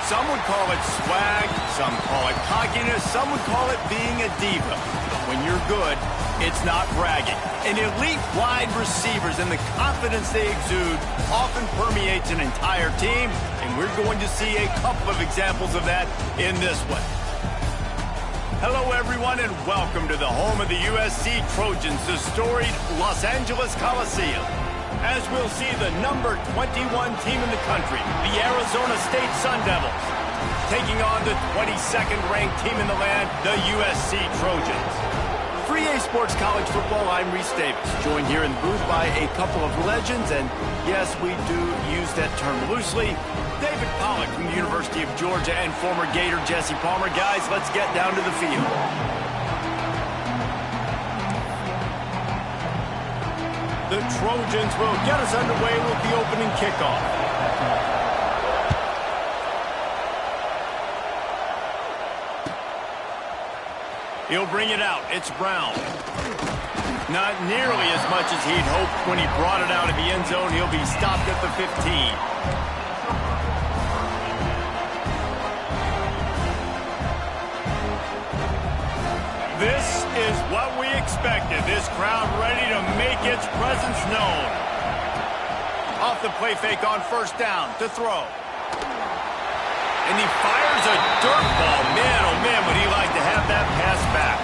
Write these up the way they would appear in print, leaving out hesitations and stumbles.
Some would call it swag, some call it cockiness, some would call it being a diva. But when you're good, it's not bragging. And elite wide receivers and the confidence they exude often permeates an entire team, and we're going to see a couple of examples of that in this one. Hello, everyone, and welcome to the home of the USC Trojans, the storied Los Angeles Coliseum. As we'll see the number 21 team in the country, the Arizona State Sun Devils, taking on the 22nd ranked team in the land, the USC Trojans. For EA Sports College Football, I'm Reese Davis, joined here in the booth by a couple of legends, and yes, we do use that term loosely. David Pollack from the University of Georgia and former Gator Jesse Palmer. Guys, let's get down to the field. The Trojans will get us underway with the opening kickoff. He'll bring it out. It's Brown. Not nearly as much as he'd hoped when he brought it out of the end zone. He'll be stopped at the 15. This is what we expected. This crowd ready to make its presence known. Off the play fake on first down to throw. And he fires a dirt ball. Man, oh man, would he like to have that pass back.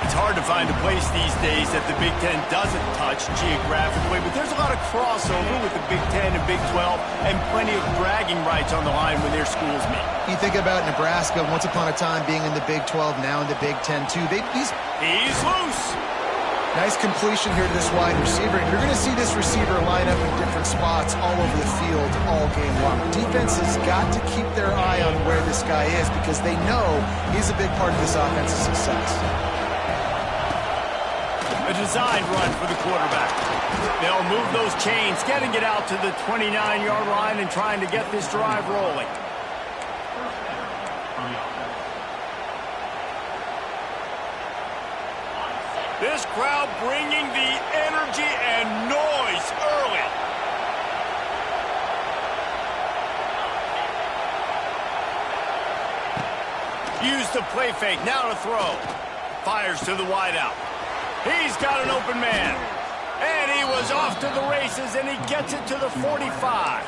It's hard to find a place these days that the Big Ten doesn't touch geographically, but there's a lot of crossover with the Big Ten and Big 12 and plenty of bragging rights on the line when their schools meet. You think about Nebraska, once upon a time being in the Big 12, now in the Big 10 too. He's loose. Nice completion here to this wide receiver, and you're going to see this receiver line up in different spots all over the field all game long. Defense has got to keep their eye on where this guy is because they know he's a big part of this offense's success. A design run for the quarterback. They'll move those chains, getting it out to the 29-yard line and trying to get this drive rolling. This crowd bringing the energy and noise early. Use the play fake, now to throw. Fires to the wideout. He's got an open man. And he was off to the races, and he gets it to the 45.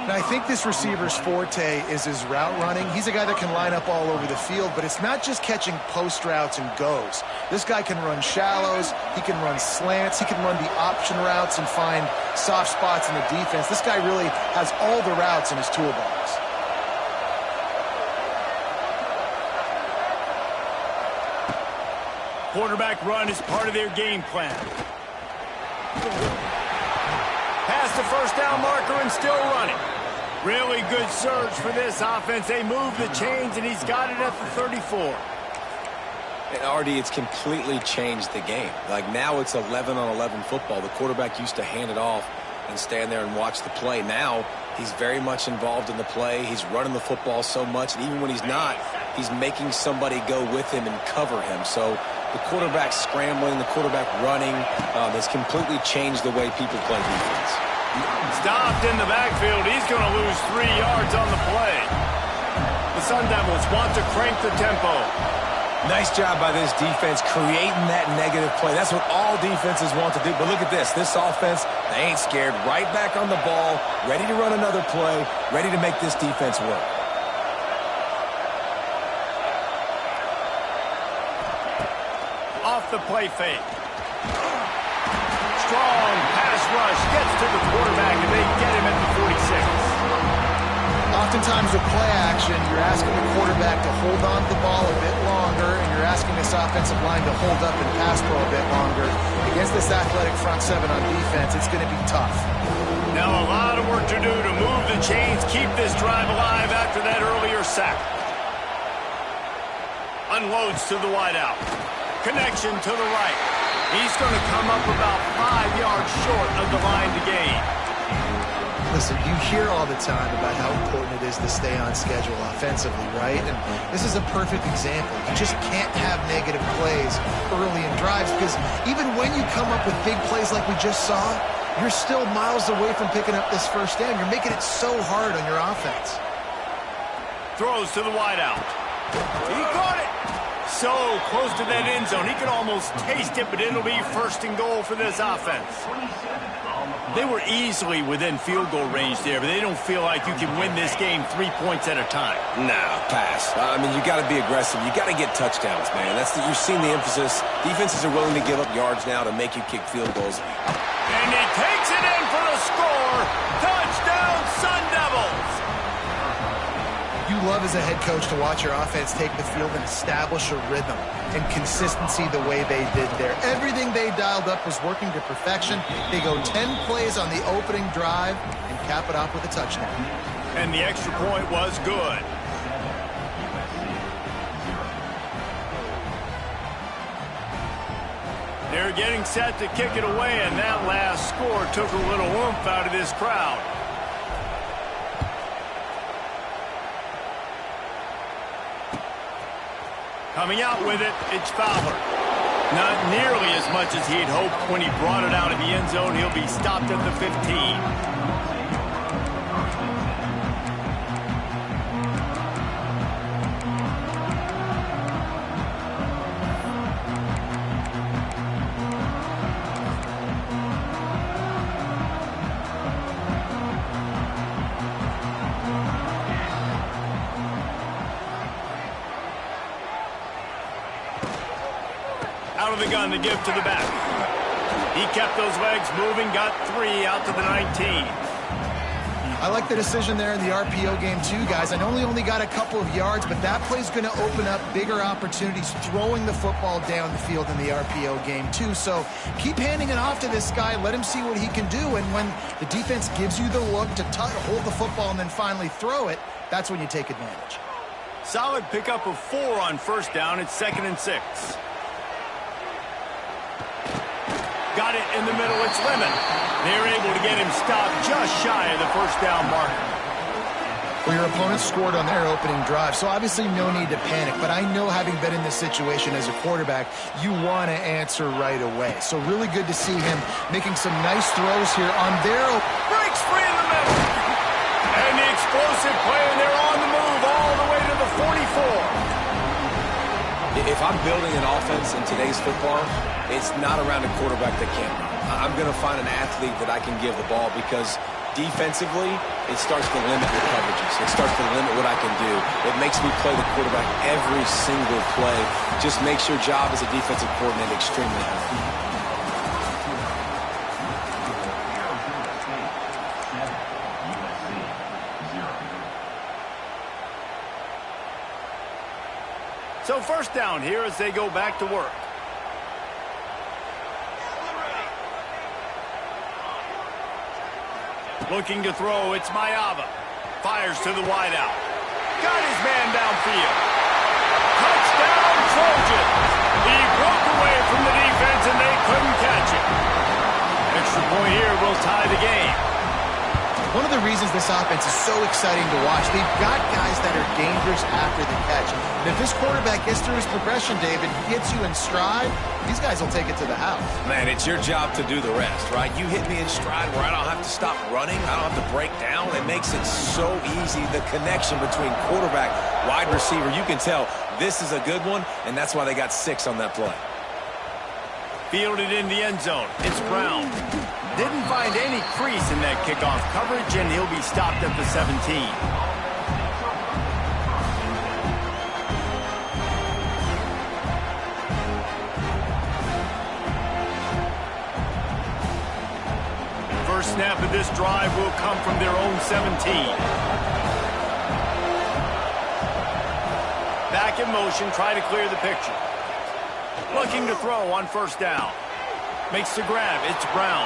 Now, I think this receiver's forte is his route running. He's a guy that can line up all over the field, but it's not just catching post routes and goes. This guy can run shallows, he can run slants, he can run the option routes and find soft spots in the defense. This guy really has all the routes in his toolbox. Quarterback run is part of their game plan. Past the first down marker and still running. Really good surge for this offense. They move the chains, and he's got it at the 34. And Artie, it's completely changed the game. Like now it's 11-on-11 football. The quarterback used to hand it off and stand there and watch the play. Now he's very much involved in the play. He's running the football so much, and even when he's not, he's making somebody go with him and cover him. So the quarterback scrambling, the quarterback running has completely changed the way people play defense. Stopped in the backfield. He's going to lose 3 yards on the play. The Sun Devils want to crank the tempo. Nice job by this defense creating that negative play. That's what all defenses want to do. But look at this. This offense, they ain't scared. Right back on the ball, ready to run another play, ready to make this defense work. Off the play fake. Strong pass rush gets to the quarterback, and they get him at the 46. Oftentimes with play action, you're asking the quarterback to hold on to the ball a bit longer, and you're asking this offensive line to hold up and pass pro a bit longer. Against this athletic front seven on defense, it's going to be tough. Now a lot of work to do to move the chains, keep this drive alive after that earlier sack. Unloads to the wideout. Connection to the right. He's going to come up about 5 yards short of the line to gain. Listen, you hear all the time about how important it is to stay on schedule offensively, right? And this is a perfect example. You just can't have negative plays early in drives because even when you come up with big plays like we just saw, you're still miles away from picking up this first down. You're making it so hard on your offense. Throws to the wideout. He caught it. So close to that end zone. He could almost taste it, but it'll be first and goal for this offense. They were easily within field goal range there, but they don't feel like you can win this game 3 points at a time. No, pass. I mean, you got to be aggressive. You got to get touchdowns, man. You've seen the emphasis. Defenses are willing to give up yards now to make you kick field goals. And he takes it in for the score. Touchdown, Sun Devils. You love as a head coach to watch your offense take the field and establish a rhythm and consistency the way they did there. Everything they dialed up was working to perfection. They go 10 plays on the opening drive and cap it off with a touchdown. And the extra point was good. They're getting set to kick it away, and that last score took a little oomph out of this crowd. Coming out with it, it's Fowler. Not nearly as much as he'd hoped when he brought it out of the end zone. He'll be stopped at the 15. Out of the gun to give to the back. He kept those legs moving, got 3 out to the 19. I like the decision there in the RPO game too, guys. I know he only got a couple of yards, but that play's going to open up bigger opportunities throwing the football down the field in the RPO game too. So keep handing it off to this guy. Let him see what he can do. And when the defense gives you the look to hold the football and then finally throw it, that's when you take advantage. Solid pickup of 4 on first down. It's 2nd and 6. Got it in the middle. It's Lemon. They're able to get him stopped just shy of the first down marker. Well, your opponent scored on their opening drive, so obviously no need to panic. But I know, having been in this situation as a quarterback, you want to answer right away. So really good to see him making some nice throws here on their... Breaks free in the middle. And the explosive play, and they're on the move all the way to the 44. If I'm building an offense in today's football, it's not around a quarterback that can't run. I'm going to find an athlete that I can give the ball, because defensively, it starts to limit the coverages. It starts to limit what I can do. It makes me play the quarterback every single play. Just makes your job as a defensive coordinator extremely hard. So first down here as they go back to work. Looking to throw, it's Mayava. Fires to the wideout. Got his man downfield. Touchdown, Trojans. He broke away from the defense and they couldn't catch it. Extra point here will tie the game. One of the reasons this offense is so exciting to watch, they've got guys that are dangerous after the catch. And if this quarterback gets through his progression, David, gets you in stride, these guys will take it to the house. Man, it's your job to do the rest, right? You hit me in stride where I don't have to stop running. I don't have to break down. It makes it so easy. The connection between quarterback, wide receiver, you can tell this is a good one, and that's why they got 6 on that play. Fielded in the end zone. It's Brown. Didn't find any crease in that kickoff coverage, and he'll be stopped at the 17. First snap of this drive will come from their own 17. Back in motion, try to clear the picture. Looking to throw on first down. Makes the grab. It's Brown.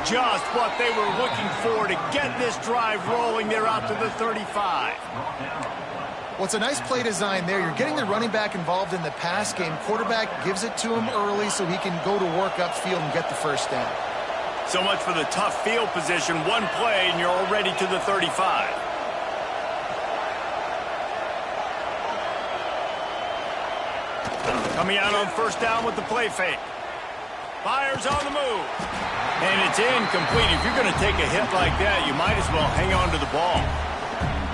Just what they were looking for to get this drive rolling. They're out to the 35. Well, it's a nice play design there. You're getting the running back involved in the pass game. Quarterback gives it to him early so he can go to work upfield and get the first down. So much for the tough field position. One play and you're already to the 35. Coming out on first down with the play fake. Fires on the move. And it's incomplete. If you're going to take a hit like that, you might as well hang on to the ball.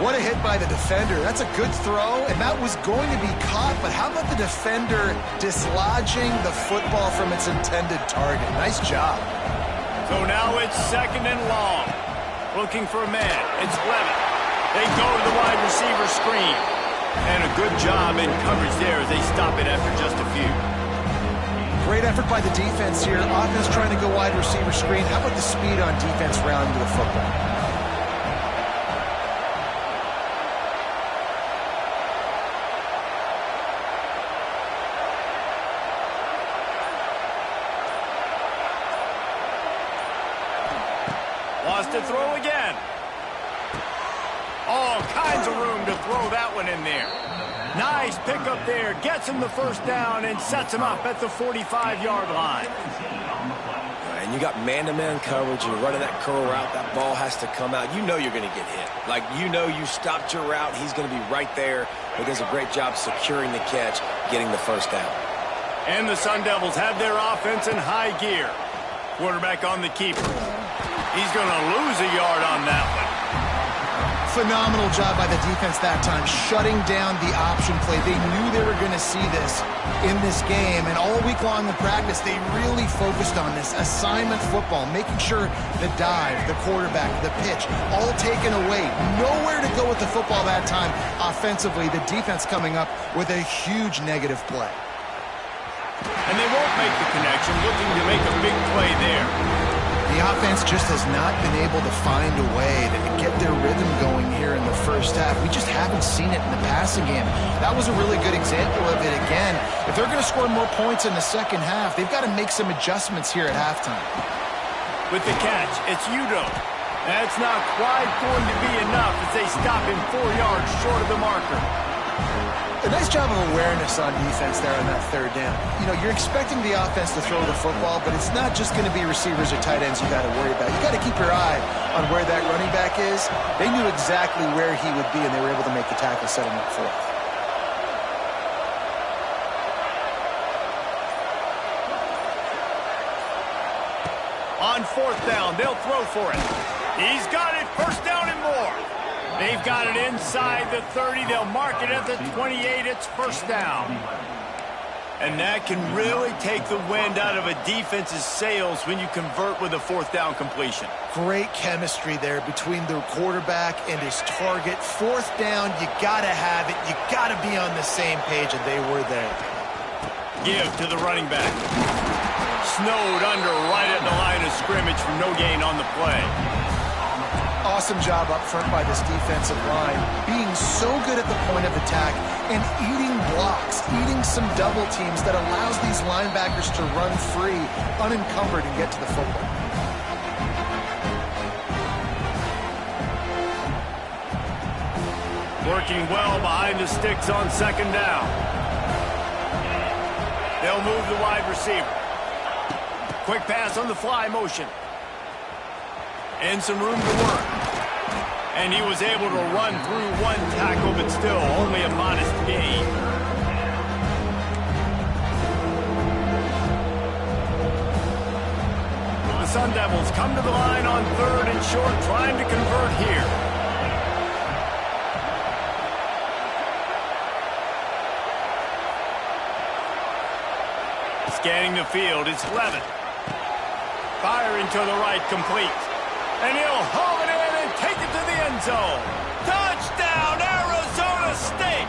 What a hit by the defender. That's a good throw, and that was going to be caught, but how about the defender dislodging the football from its intended target? Nice job. So now it's 2nd and long. Looking for a man. It's Levitt. They go to the wide receiver screen. And a good job in coverage there as they stop it after just a few. Great effort by the defense here. Offense trying to go wide receiver screen. How about the speed on defense rounding to the football? To throw again. All kinds of room to throw that one in there. Nice pickup there. Gets him the first down and sets him up at the 45-yard line. And you got man-to-man coverage. You're running that curl route. That ball has to come out. You know you're going to get hit. Like, you know you stopped your route. He's going to be right there. He does a great job securing the catch, getting the first down. And the Sun Devils have their offense in high gear. Quarterback on the keeper. He's going to lose a yard on that one. Phenomenal job by the defense that time, shutting down the option play. They knew they were going to see this in this game, and all week long in practice, they really focused on this assignment football, making sure the dive, the quarterback, the pitch, all taken away. Nowhere to go with the football that time offensively. The defense coming up with a huge negative play. And they won't make the connection, looking to make a big play there. The offense just has not been able to find a way to get their rhythm going here in the first half. We just haven't seen it in the passing game. That was a really good example of it again. If they're going to score more points in the second half, they've got to make some adjustments here at halftime. With the catch, it's Udo. That's not quite going to be enough as they stop him 4 yards short of the marker. A nice job of awareness on defense there on that third down. You know, you're expecting the offense to throw the football, but it's not just going to be receivers or tight ends you got to worry about. You got to keep your eye on where that running back is. They knew exactly where he would be, and they were able to make the tackle, set him up for it. On 4th down, they'll throw for it. He's got it, 1st down and more. They've got it inside the 30. They'll mark it at the 28. It's 1st down. And that can really take the wind out of a defense's sails when you convert with a 4th down completion. Great chemistry there between the quarterback and his target. 4th down, you got to have it. You got to be on the same page, and they were there. Give to the running back. Snowed under right at the line of scrimmage for no gain on the play. Awesome job up front by this defensive line, being so good at the point of attack and eating blocks, eating some double teams that allows these linebackers to run free, unencumbered, and get to the football. Working well behind the sticks on 2nd down. They'll move the wide receiver. Quick pass on the fly motion. And some room to work. And he was able to run through one tackle, but still only a modest gain. The Sun Devils come to the line on 3rd and short, trying to convert here. Scanning the field, it's Levitt. Firing to the right, complete. And he'll haul it in and take it to the end zone. Touchdown, Arizona State!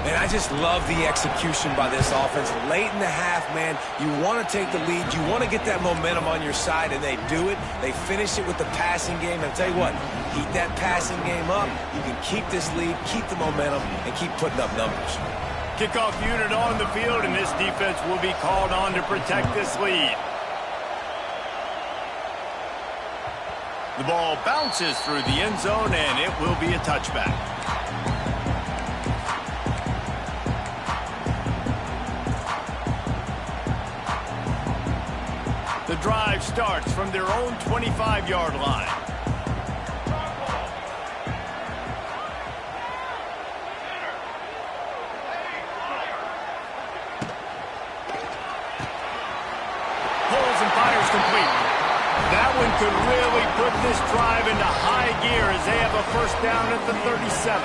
And I just love the execution by this offense. Late in the half, man, you want to take the lead. You want to get that momentum on your side, and they do it. They finish it with the passing game. And I'll tell you what, heat that passing game up. You can keep this lead, keep the momentum, and keep putting up numbers. Kickoff unit on the field, and this defense will be called on to protect this lead. The ball bounces through the end zone, and it will be a touchback. The drive starts from their own 25-yard line. Pulls and fires complete. That one could really put this drive into high gear as they have a first down at the 37.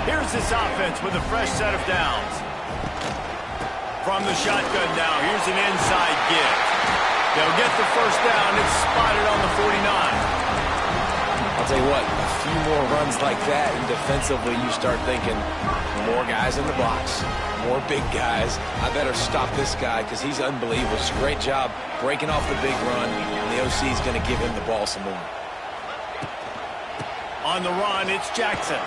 Here's this offense with a fresh set of downs. From the shotgun now, here's an inside give. They'll get the first down. It's spotted on the 49. I'll tell you what, a few more runs like that, and defensively you start thinking more guys in the box, more big guys. I better stop this guy because he's unbelievable. It's a great job breaking off the big run, and the OC is going to give him the ball some more. On the run, it's Jackson.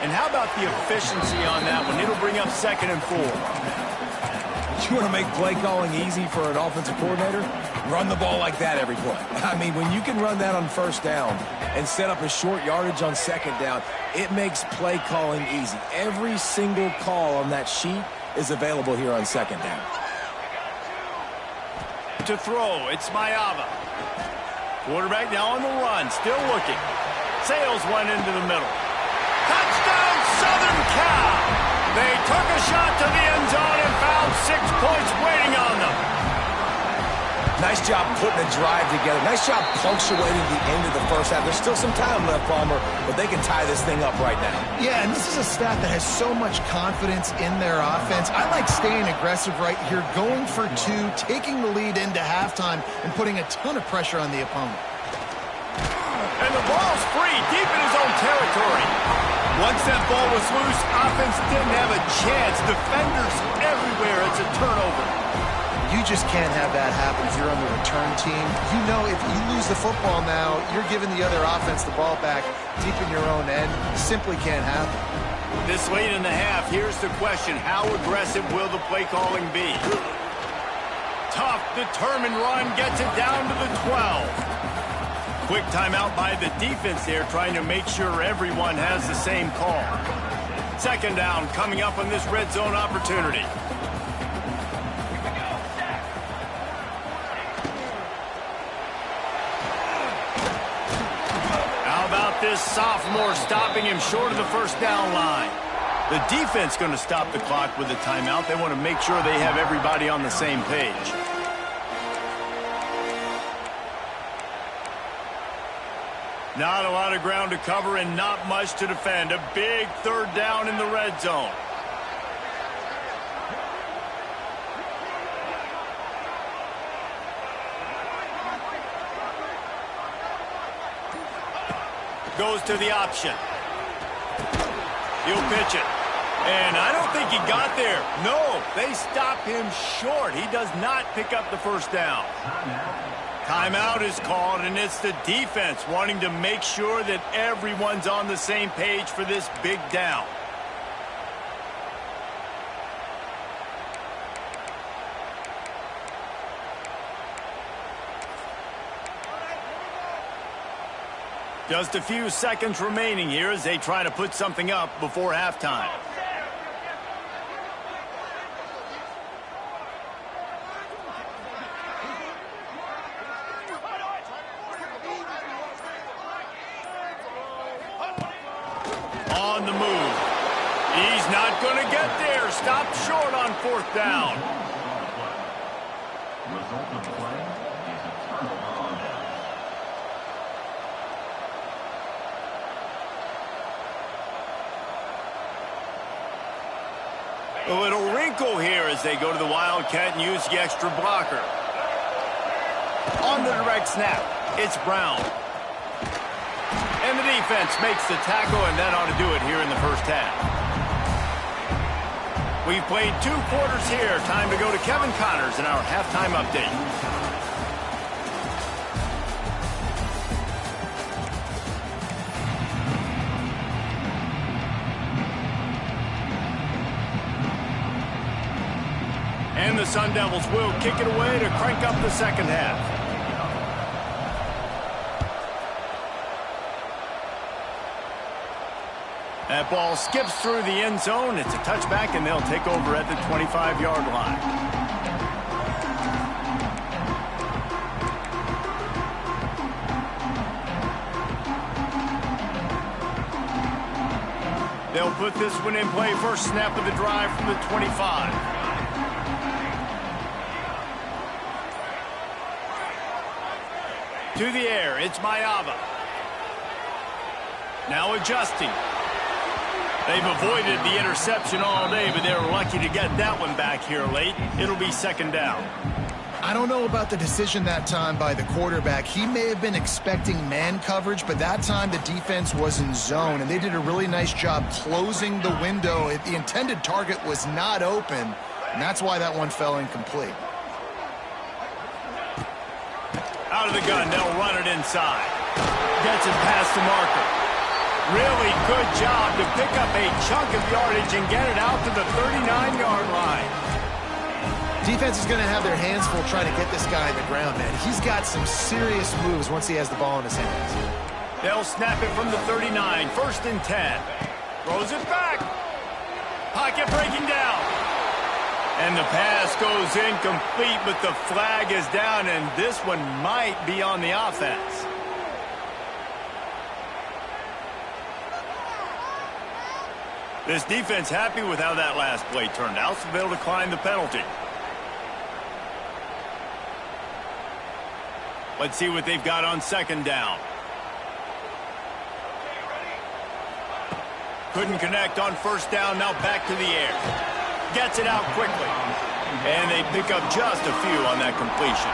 And how about the efficiency on that one? It'll bring up 2nd and 4. You want to make play calling easy for an offensive coordinator? Run the ball like that every play. I mean, when you can run that on first down and set up a short yardage on 2nd down, it makes play calling easy. Every single call on that sheet is available here on 2nd down. To throw, it's Mayava. Quarterback now on the run, still looking. Sails one into the middle. Touchdown, Southern Cal! They took a shot to the end zone and found 6 points waiting on them. Nice job putting a drive together. Nice job punctuating the end of the first half. There's still some time left, Palmer, but they can tie this thing up right now. Yeah, and this is a staff that has so much confidence in their offense. I like staying aggressive right here, going for 2, taking the lead into halftime, and putting a ton of pressure on the opponent. And the ball's free, deep in his own territory. Once that ball was loose, offense didn't have a chance. Defenders everywhere. It's a turnover. You just can't have that happen if you're on the return team. You know if you lose the football now, you're giving the other offense the ball back deep in your own end. Simply can't happen. This late in the half, here's the question. How aggressive will the play calling be? Tough, determined run gets it down to the 12. Quick timeout by the defense there, trying to make sure everyone has the same call. 2nd down coming up on this red zone opportunity. How about this sophomore stopping him short of the first down line? The defense going to stop the clock with a timeout. They want to make sure they have everybody on the same page. Not a lot of ground to cover and not much to defend. A big 3rd down in the red zone. Goes to the option. He'll pitch it. And I don't think he got there. No, they stop him short. He does not pick up the first down. Timeout is called, and it's the defense wanting to make sure that everyone's on the same page for this big down. Just a few seconds remaining here as they try to put something up before halftime. On the move. He's not going to get there. Stopped short on 4th down. Result of play is a turnover. A little wrinkle here as they go to the Wildcat and use the extra blocker. On the direct snap, it's Brown. And the defense makes the tackle, and that ought to do it here in the first half. We've played 2 quarters here. Time to go to Kevin Connors in our halftime update. And the Sun Devils will kick it away to crank up the second half. That ball skips through the end zone. It's a touchback, and they'll take over at the 25-yard line. They'll put this one in play. First snap of the drive from the 25. To the air, it's Mayava. Now adjusting. They've avoided the interception all day, but they were lucky to get that one back here late. It'll be second down. I don't know about the decision that time by the quarterback. He may have been expecting man coverage, but that time the defense was in zone, and they did a really nice job closing the window. The intended target was not open, and that's why that one fell incomplete. Out of the gun, they'll run it inside. Gets it past the marker. Really good job to pick up a chunk of yardage and get it out to the 39-yard line. Defense is going to have their hands full trying to get this guy on the ground, man. He's got some serious moves once he has the ball in his hands. They'll snap it from the 39, 1st and 10. Throws it back. Pocket breaking down. And the pass goes incomplete, but the flag is down, and this one might be on the offense. This defense happy with how that last play turned out, so they'll decline the penalty. Let's see what they've got on second down. Couldn't connect on first down, now back to the air. Gets it out quickly. And they pick up just a few on that completion.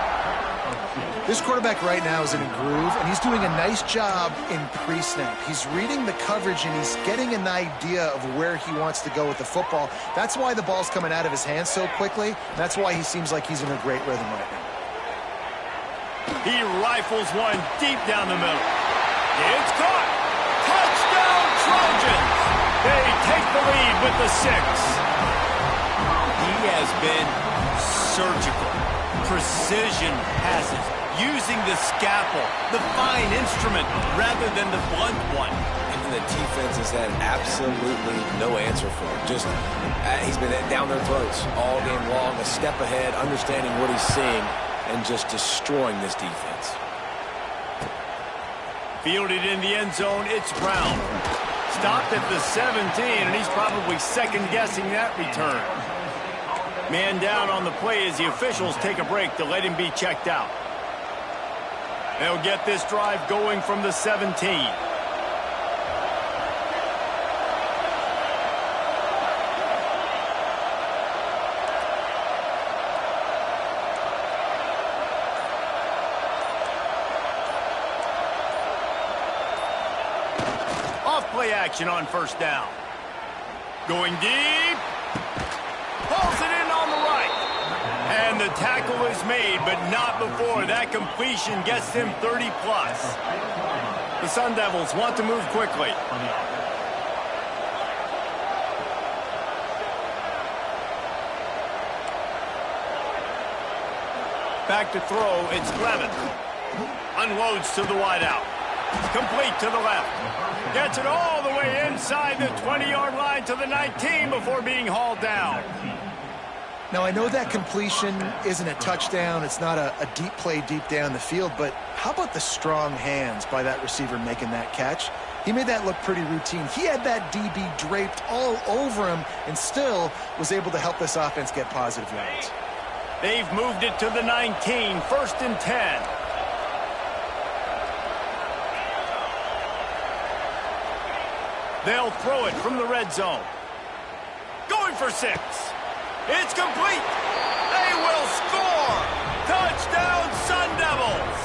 This quarterback right now is in a groove, and he's doing a nice job in pre-snap. He's reading the coverage, and he's getting an idea of where he wants to go with the football. That's why the ball's coming out of his hands so quickly. That's why he seems like he's in a great rhythm right now. He rifles one deep down the middle. It's caught. Touchdown, Trojans. They take the lead with the 6. He has been surgical. Precision passes. Using the scalpel, the fine instrument, rather than the blunt one. And the defense has had absolutely no answer for him. Just, he's been down their throats all game long, a step ahead, understanding what he's seeing, and just destroying this defense. Fielded in the end zone, it's Brown. Stopped at the 17, and he's probably second-guessing that return. Man down on the play as the officials take a break to let him be checked out. They'll get this drive going from the 17. Off-play action on first down. Going deep. Pulls it in on the right. And the tackle is made, but not before that completion gets them 30-plus. The Sun Devils want to move quickly. Back to throw, it's Levin. Unloads to the wideout. Complete to the left. Gets it all the way inside the 20-yard line to the 19 before being hauled down. Now, I know that completion isn't a touchdown. It's not a deep play deep down the field, but how about the strong hands by that receiver making that catch? He made that look pretty routine. He had that DB draped all over him and still was able to help this offense get positive yards. They've moved it to the 19, 1st and 10. They'll throw it from the red zone. Going for 6. It's complete. They will score. Touchdown, Sun Devils.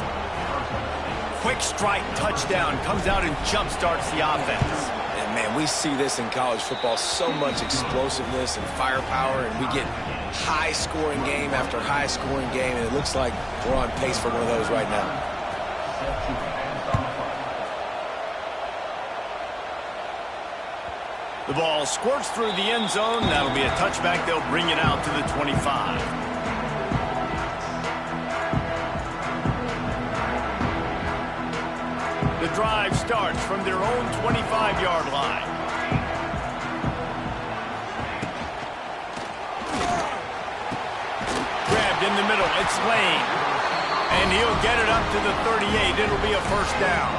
Quick strike touchdown comes out and jump-starts the offense. And, man, we see this in college football, so much explosiveness and firepower, and we get high-scoring game after high-scoring game, and it looks like we're on pace for one of those right now. The ball squirts through the end zone. That'll be a touchback. They'll bring it out to the 25. The drive starts from their own 25-yard line. Grabbed in the middle. It's Lane. And he'll get it up to the 38. It'll be a first down.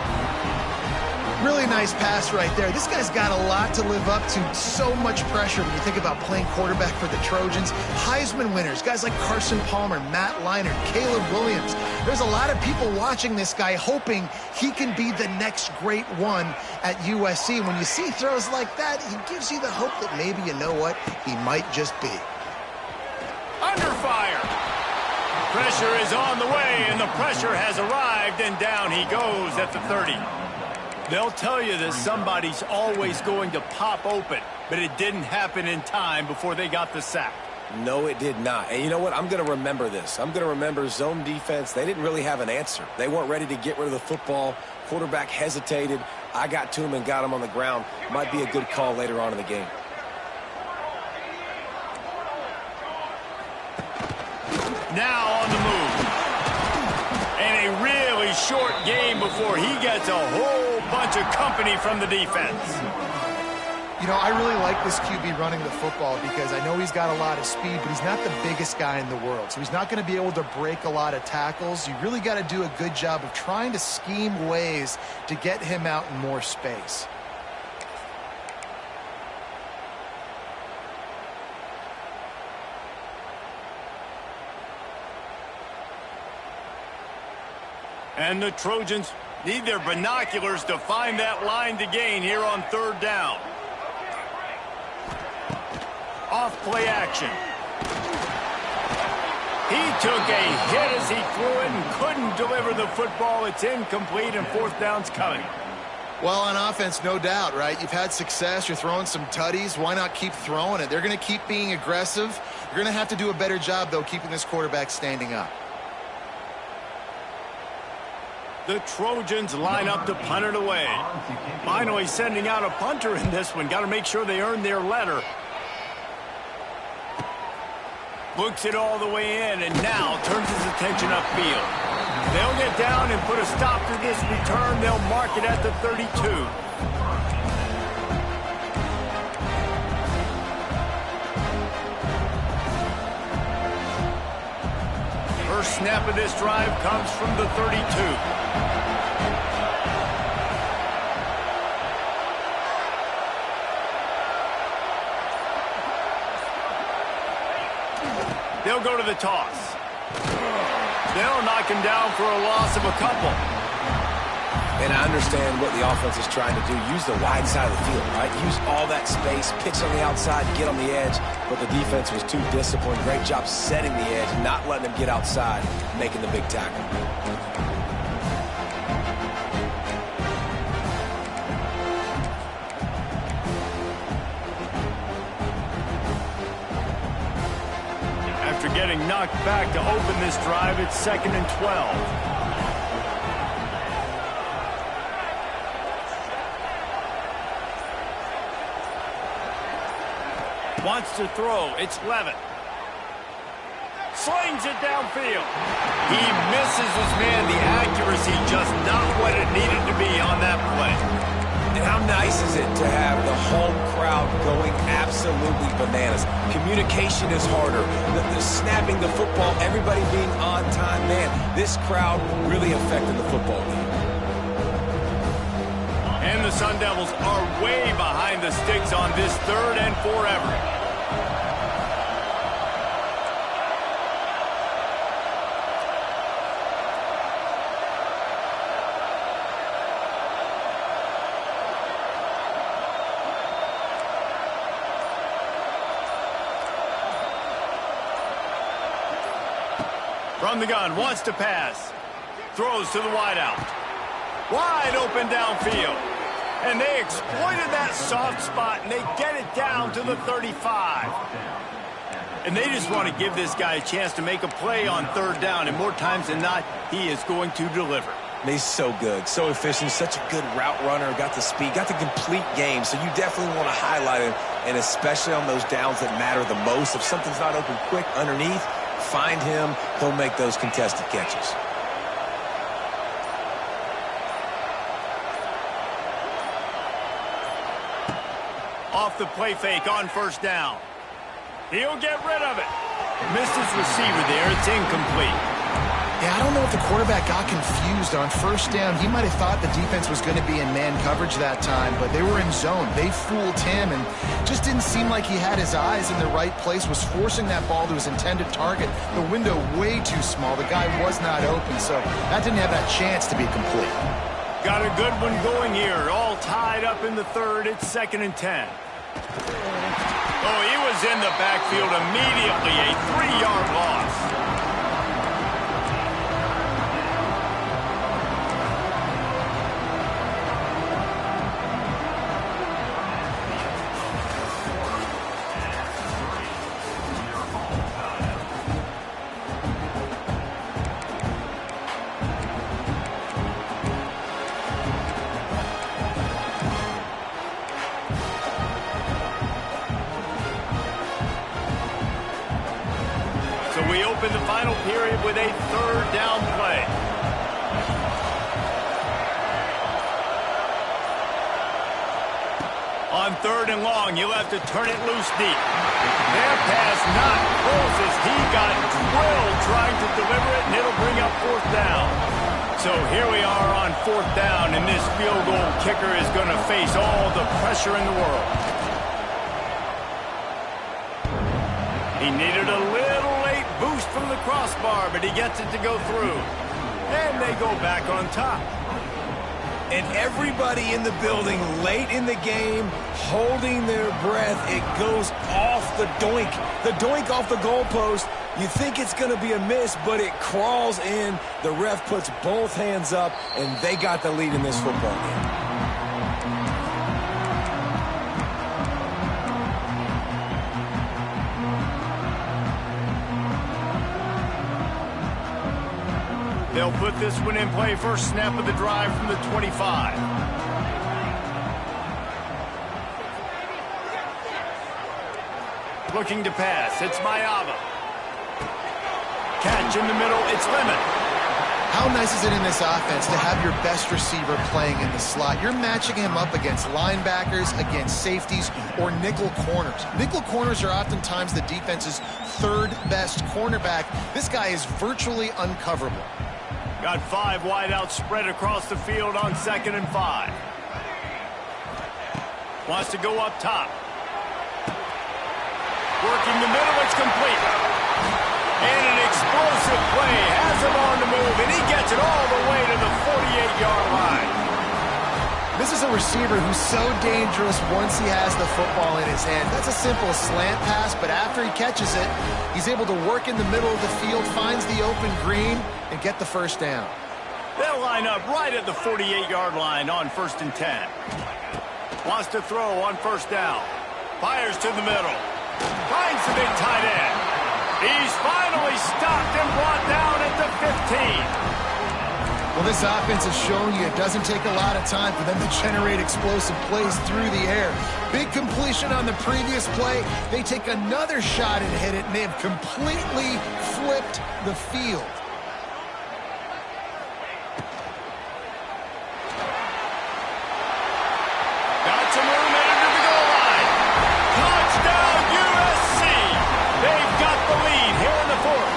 Really nice pass right there. This guy's got a lot to live up to. So much pressure when you think about playing quarterback for the Trojans. Heisman winners, guys like Carson Palmer, Matt Leinart, Caleb Williams. There's a lot of people watching this guy hoping he can be the next great one at USC. When you see throws like that, he gives you the hope that maybe, you know what, he might just be. Under fire. Pressure is on the way, and the pressure has arrived, and down he goes at the 30. They'll tell you that somebody's always going to pop open, but it didn't happen in time before they got the sack. No, it did not. And you know what? I'm going to remember this. I'm going to remember zone defense. They didn't really have an answer. They weren't ready to get rid of the football. Quarterback hesitated. I got to him and got him on the ground. Might be a good call later on in the game. Now on the move. And a really short game before he gets a whole bunch of company from the defense. You know, I really like this QB running the football because I know he's got a lot of speed, but he's not the biggest guy in the world. So he's not going to be able to break a lot of tackles. You really got to do a good job of trying to scheme ways to get him out in more space. And the Trojans need their binoculars to find that line to gain here on third down. Off play action. He took a hit as he threw it and couldn't deliver the football. It's incomplete and fourth down's coming. Well, on offense, no doubt, right? You've had success. You're throwing some tutties. Why not keep throwing it? They're going to keep being aggressive. You're going to have to do a better job, though, keeping this quarterback standing up. The Trojans line up to punt it away. Finally sending out a punter in this one. Got to make sure they earn their letter. Books it all the way in and now turns his attention upfield. They'll get down and put a stop to this return. They'll mark it at the 32. First snap of this drive comes from the 32. They'll go to the toss. They'll knock him down for a loss of a couple. And I understand what the offense is trying to do. Use the wide side of the field, right? Use all that space, pitch on the outside, get on the edge. But the defense was too disciplined. Great job setting the edge, not letting him get outside, making the big tackle. After getting knocked back to open this drive, it's 2nd and 12. Wants to throw. It's Levitt. Slings it downfield. He misses his man. The accuracy just not what it needed to be on that play. And how nice is it to have the home crowd going absolutely bananas? Communication is harder. The snapping the football, everybody being on time. Man, this crowd really affected the football game. And the Sun Devils are way behind the sticks on this 3rd and forever. From the gun, wants to pass. Throws to the wideout. Wide open downfield. And they exploited that soft spot, and they get it down to the 35. And they just want to give this guy a chance to make a play on 3rd down, and more times than not, he is going to deliver. He's so good, so efficient, such a good route runner, got the speed, got the complete game, so you definitely want to highlight him, and especially on those downs that matter the most. If something's not open quick underneath, find him, he'll make those contested catches. Off the play fake on 1st down. He'll get rid of it. Missed his receiver there. It's incomplete. Yeah, I don't know if the quarterback got confused on first down. He might have thought the defense was going to be in man coverage that time, but they were in zone. They fooled him and just didn't seem like he had his eyes in the right place, was forcing that ball to his intended target. The window way too small. The guy was not open, so that didn't have that chance to be complete. Got a good one going here. All tied up in the third. It's 2nd and 10. Oh, he was in the backfield immediately. A 3-yard loss. So we open the final period with a 3rd down play. On 3rd and long, you'll have to turn it loose deep. Their pass not close as he got drilled trying to deliver it, and it'll bring up 4th down. So here we are on 4th down, and this field goal kicker is going to face all the pressure in the world. He needed a little late boost from the crossbar, but he gets it to go through. And they go back on top. And everybody in the building late in the game holding their breath. It goes off the doink. The doink off the goalpost. You think it's going to be a miss, but it crawls in. The ref puts both hands up, and they got the lead in this football game. They'll put this one in play. First snap of the drive from the 25. Looking to pass. It's Mayava. Catch in the middle. It's Lemon. How nice is it in this offense to have your best receiver playing in the slot? You're matching him up against linebackers, against safeties, or nickel corners. Nickel corners are oftentimes the defense's 3rd best cornerback. This guy is virtually uncoverable. Got 5 wideouts spread across the field on 2nd and 5. Wants to go up top. Working the middle, it's complete. And an explosive play has him on the move, and he gets it all the way to the 48-yard line. This is a receiver who's so dangerous once he has the football in his hand. That's a simple slant pass, but after he catches it, he's able to work in the middle of the field, finds the open green, and get the first down. They'll line up right at the 48-yard line on 1st and 10. Wants to throw on 1st down. Fires to the middle. Finds the big tight end. He's finally stopped and brought down at the 15. Well, this offense has shown you it doesn't take a lot of time for them to generate explosive plays through the air. Big completion on the previous play. They take another shot and hit it, and they have completely flipped the field. Got some room headed to the goal line. Touchdown, USC. They've got the lead here in the 4th.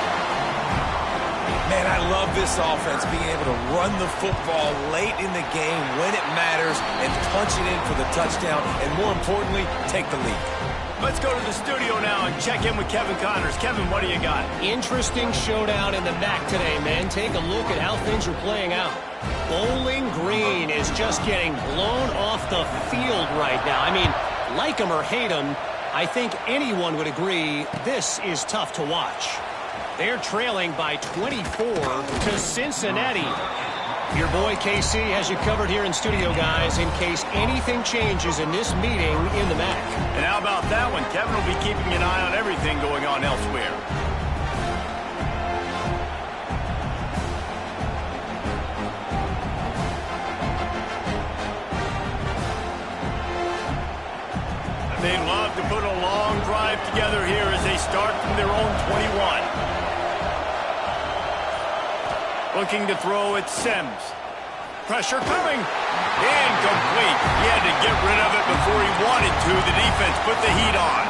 Man, I love this offense, being able to run the football late in the game when it matters and punch it in for the touchdown, and more importantly, take the lead. Let's go to the studio now and check in with Kevin Connors. Kevin, what do you got? Interesting showdown in the MAC today, man. Take a look at how things are playing out. Bowling Green is just getting blown off the field right now. I mean, like him or hate him, I think anyone would agree this is tough to watch. They're trailing by 24 to Cincinnati. Your boy KC has you covered here in studio, guys, in case anything changes in this meeting in the MAC. And how about that one? Kevin will be keeping an eye on everything going on elsewhere. They love to put a long drive together here as they start from their own 21. Looking to throw at Sims. Pressure coming. Incomplete. He had to get rid of it before he wanted to. The defense put the heat on.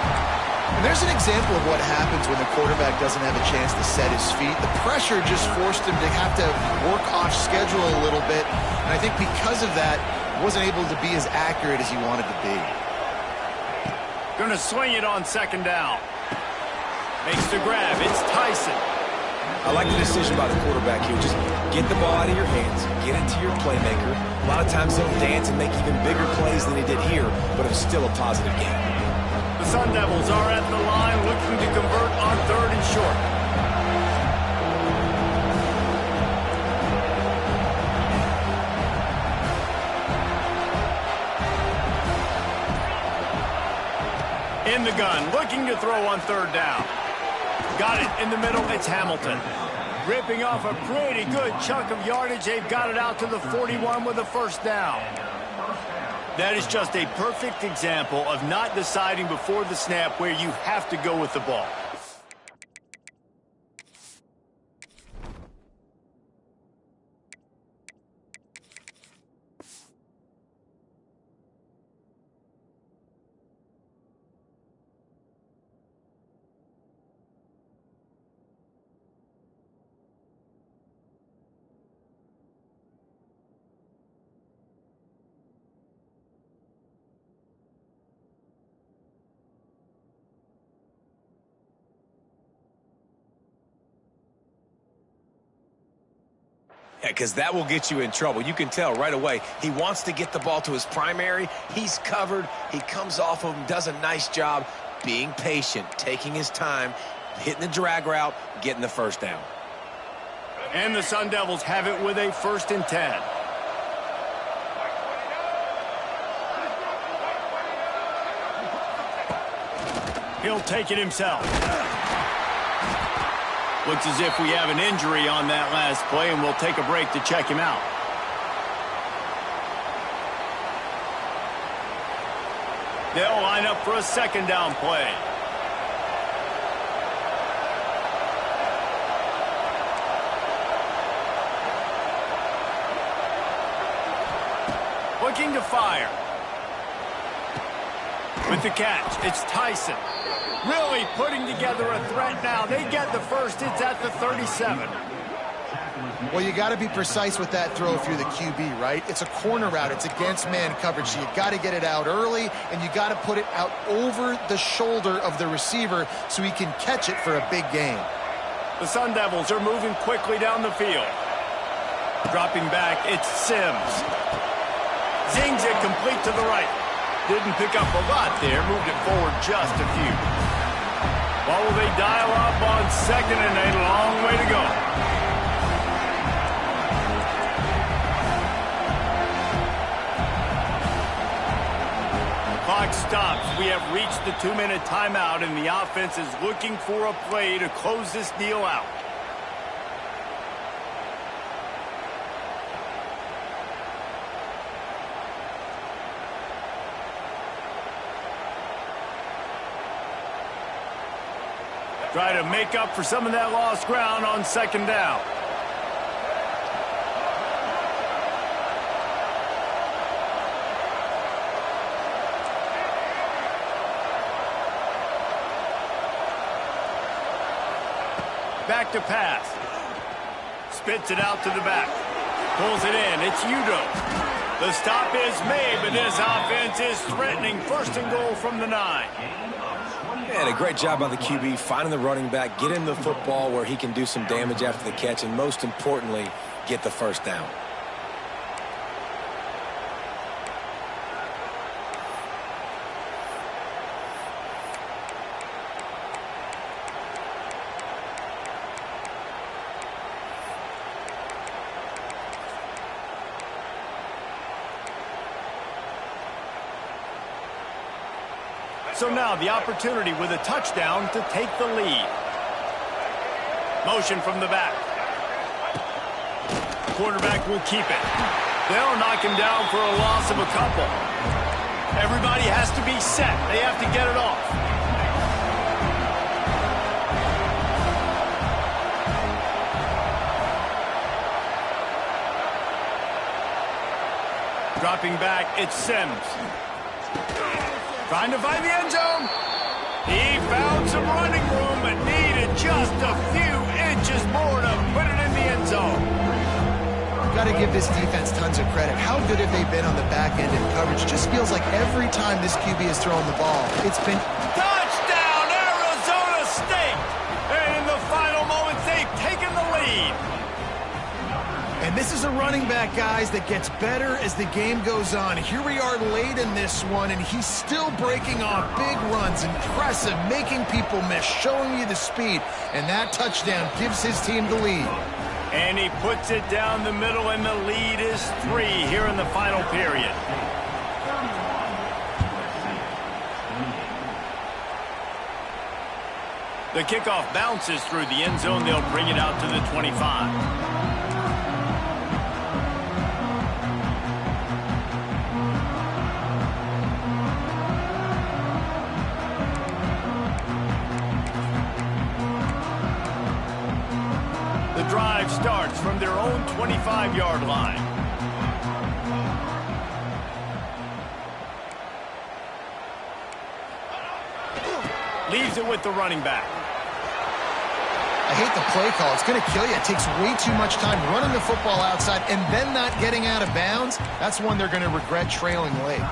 And there's an example of what happens when the quarterback doesn't have a chance to set his feet. The pressure just forced him to have to work off schedule a little bit. And I think because of that, wasn't able to be as accurate as he wanted to be. Going to swing it on second down. Makes the grab. It's Tyson. I like the decision by the quarterback here. Just get the ball out of your hands, get it to your playmaker. A lot of times he'll dance and make even bigger plays than he did here, but it was still a positive game. The Sun Devils are at the line looking to convert on 3rd and short. In the gun, looking to throw on 3rd down. Got it in the middle, it's Hamilton. Ripping off a pretty good chunk of yardage. They've got it out to the 41 with a 1st down. That is just a perfect example of not deciding before the snap where you have to go with the ball. Yeah, because that will get you in trouble. You can tell right away he wants to get the ball to his primary. He's covered. He comes off of him, does a nice job being patient, taking his time, hitting the drag route, getting the 1st down. And the Sun Devils have it with a 1st and 10. He'll take it himself. Looks as if we have an injury on that last play, and we'll take a break to check him out. They'll line up for a 2nd down play. Looking to fire. With the catch, it's Tyson. Really putting together a threat now. They get the 1st. It's at the 37. Well, you got to be precise with that throw if you're the QB, right? It's a corner route. It's against man coverage. So you got to get it out early, and you got to put it out over the shoulder of the receiver so he can catch it for a big gain. The Sun Devils are moving quickly down the field. Dropping back, it's Sims. Zings it complete to the right. Didn't pick up a lot there. Moved it forward just a few. What will they dial up on 2nd and a long way to go? Clock stops. We have reached the 2-minute timeout, and the offense is looking for a play to close this deal out. Try to make up for some of that lost ground on 2nd down. Back to pass. Spits it out to the back. Pulls it in. It's Udo. The stop is made, but this offense is threatening 1st and goal from the 9. And a great job by the QB finding the running back, get him the football where he can do some damage after the catch, and most importantly, get the 1st down. So now the opportunity with a touchdown to take the lead. Motion from the back. Quarterback will keep it. They'll knock him down for a loss of a couple. Everybody has to be set. They have to get it off. Dropping back, it's Sims. Trying to find the end zone. He found give this defense tons of credit. How good have they been on the back end in coverage? Just feels like every time this QB has thrown the ball, it's been... Touchdown, Arizona State! And in the final moments, they've taken the lead. And this is a running back, guys, that gets better as the game goes on. Here we are late in this one, and he's still breaking off big runs. Impressive, making people miss, showing you the speed. And that touchdown gives his team the lead. And he puts it down the middle, and the lead is 3 here in the final period. The kickoff bounces through the end zone. They'll bring it out to the 25. The drive starts from their own 25-yard line. Leaves it with the running back. I hate the play call. It's going to kill you. It takes way too much time running the football outside and then not getting out of bounds. That's one they're going to regret trailing late.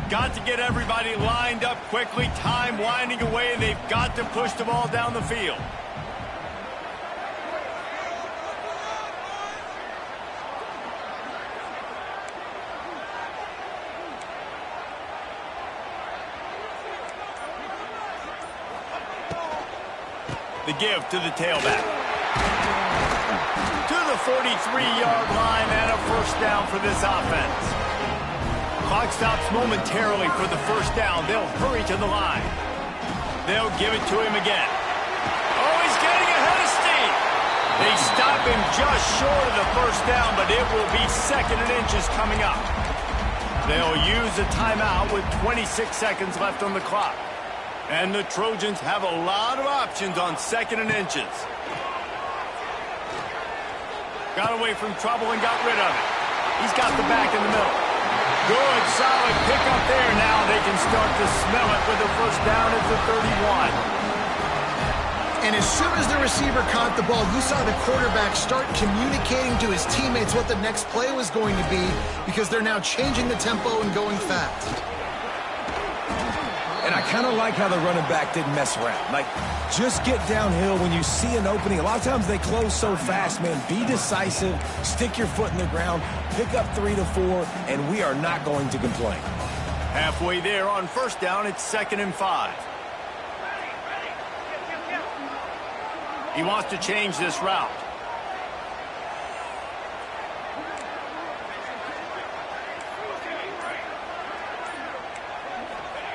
Got to get everybody lined up quickly. Time winding away, and they've got to push the ball down the field. The give to the tailback. To the 43-yard line and a first down for this offense. Clock stops momentarily for the first down. They'll hurry to the line. They'll give it to him again. Oh, he's getting ahead of steam. They stop him just short of the first down, but it will be 2nd and inches coming up. They'll use a timeout with 26 seconds left on the clock. And the Trojans have a lot of options on 2nd and inches. Got away from trouble and got rid of it. He's got the back in the middle. Good, solid pickup there. Now they can start to smell it with the first down at the 31. And as soon as the receiver caught the ball, you saw the quarterback start communicating to his teammates what the next play was going to be because they're now changing the tempo and going fast. And I kind of like how the running back didn't mess around. Like, just get downhill when you see an opening. A lot of times they close so fast, man. Be decisive, stick your foot in the ground, pick up 3 to 4, and we are not going to complain. Halfway there on first down, it's 2nd and 5. He wants to change this route.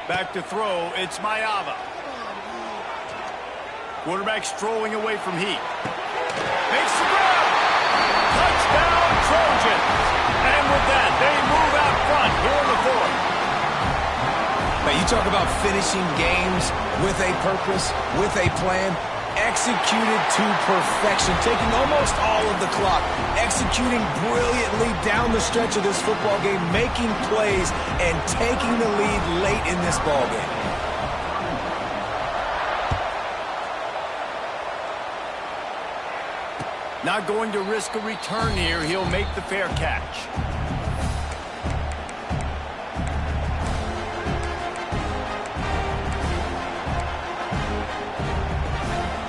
Back to throw, it's Mayava. Quarterback strolling away from heat. Makes the grab. Touchdown, Trojans. And with that, they move out front here in the 4th. Now, you talk about finishing games with a purpose, with a plan, executed to perfection, taking almost all of the clock, executing brilliantly down the stretch of this football game, making plays, and taking the lead late in this ball game. Not going to risk a return here. He'll make the fair catch.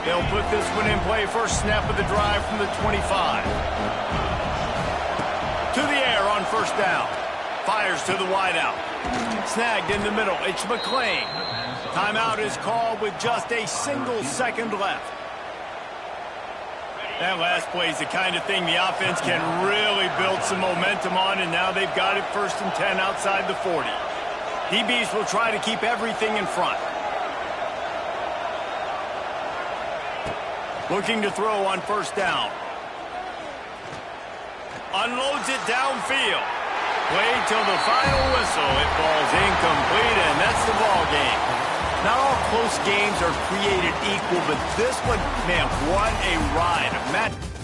They'll put this one in play. First snap of the drive from the 25. To the air on first down. Fires to the wideout. Snagged in the middle. It's McClain. Timeout is called with just a single second left. That last play is the kind of thing the offense can really build some momentum on, and now they've got it 1st and 10 outside the 40. DBs will try to keep everything in front. Looking to throw on first down. Unloads it downfield. Played till the final whistle. It falls incomplete, and that's the ball game. Not all close games are created equal, but this one, man, what a ride. Matt